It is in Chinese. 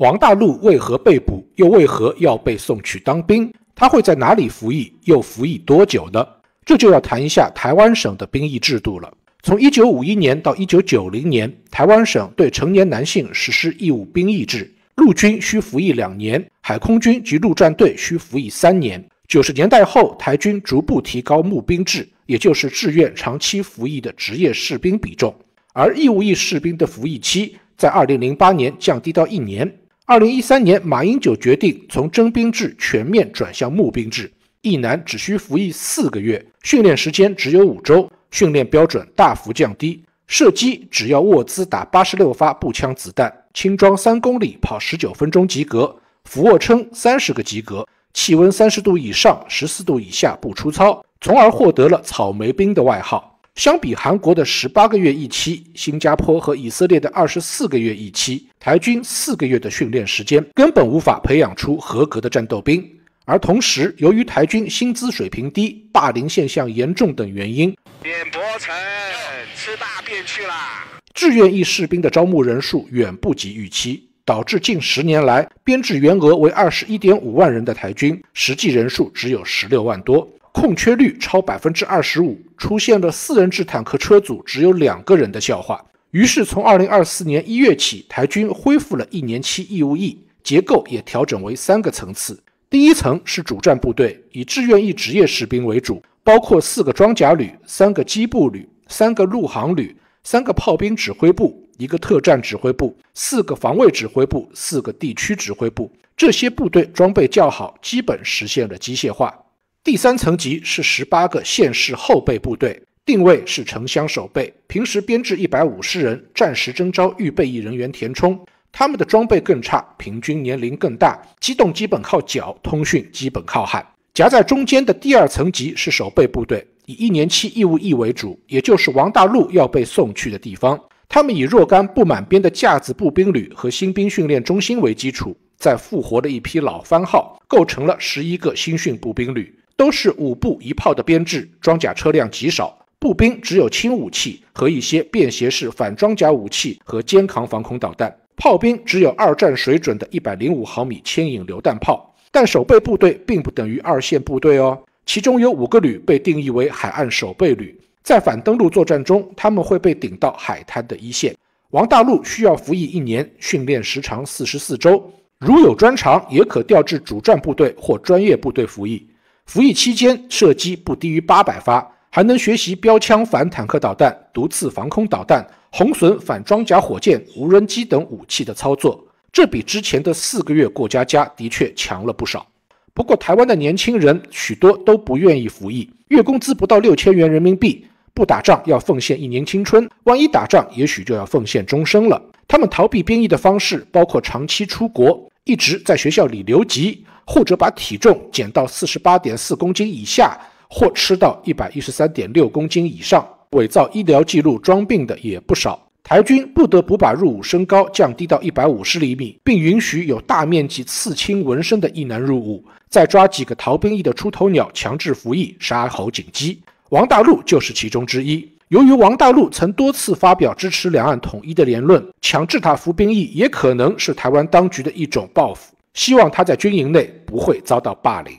王大陆为何被捕，又为何要被送去当兵？他会在哪里服役，又服役多久呢？这就要谈一下台湾省的兵役制度了。从1951年到1990年，台湾省对成年男性实施义务兵役制，陆军需服役2年，海空军及陆战队需服役3年。90年代后，台军逐步提高募兵制，也就是志愿长期服役的职业士兵比重，而义务役士兵的服役期在2008年降低到1年。2013年，马英九决定从征兵制全面转向募兵制，役男只需服役4个月，训练时间只有5周，训练标准大幅降低，射击只要握姿打86发步枪子弹，轻装3公里跑19分钟及格，俯卧撑30个及格，气温30度以上14度以下不出操，从而获得了草莓兵的外号。相比韩国的18个月役期，新加坡和以色列的24个月役期，台军4个月的训练时间根本无法培养出合格的战斗兵。而同时，由于台军薪资水平低、霸凌现象严重等原因，扁柏城吃大便去啦！志愿役士兵的招募人数远不及预期，导致近10年来编制员额为21.5万人的台军，实际人数只有16万多。空缺率超 25%， 出现了4人制坦克车组只有2个人的笑话。于是从2024年1月起，台军恢复了1年期义务役，结构也调整为3个层次。第一层是主战部队，以志愿役职业士兵为主，包括4个装甲旅、3个机步旅、3个陆航旅、3个炮兵指挥部、1个特战指挥部、4个防卫指挥部、4个地区指挥部。这些部队装备较好，基本实现了机械化。第3层级是18个县市后备部队，定位是城乡守备，平时编制150人，战时征召预备役人员填充。他们的装备更差，平均年龄更大，机动基本靠脚，通讯基本靠喊。夹在中间的第2层级是守备部队，以1年期义务役为主，也就是王大陆要被送去的地方。他们以若干不满编的架子步兵旅和新兵训练中心为基础，再复活了一批老番号，构成了11个新训步兵旅。都是5步1炮的编制，装甲车辆极少，步兵只有轻武器和一些便携式反装甲武器和肩扛防空导弹，炮兵只有2战水准的105毫米牵引榴弹炮。但守备部队并不等于2线部队哦，其中有5个旅被定义为海岸守备旅，在反登陆作战中，他们会被顶到海滩的一线。王大陆需要服役1年，训练时长44周，如有专长，也可调至主战部队或专业部队服役。服役期间射击不低于800发，还能学习标枪反坦克导弹、毒刺防空导弹、红隼反装甲火箭、无人机等武器的操作，这比之前的4个月过家家的确强了不少。不过台湾的年轻人许多都不愿意服役，月工资不到6000元人民币，不打仗要奉献1年青春，万一打仗也许就要奉献终生了。他们逃避兵役的方式包括长期出国，一直在学校里留级，或者把体重减到 48.4 公斤以下，或吃到 113.6 公斤以上，伪造医疗记录装病的也不少。台军不得不把入伍身高降低到150厘米，并允许有大面积刺青纹身的役男入伍，再抓几个逃兵役的出头鸟强制服役，杀猴警鸡。王大陆就是其中之一。由于王大陆曾多次发表支持两岸统一的言论，强制他服兵役也可能是台湾当局的一种报复，希望他在军营内不会遭到霸凌。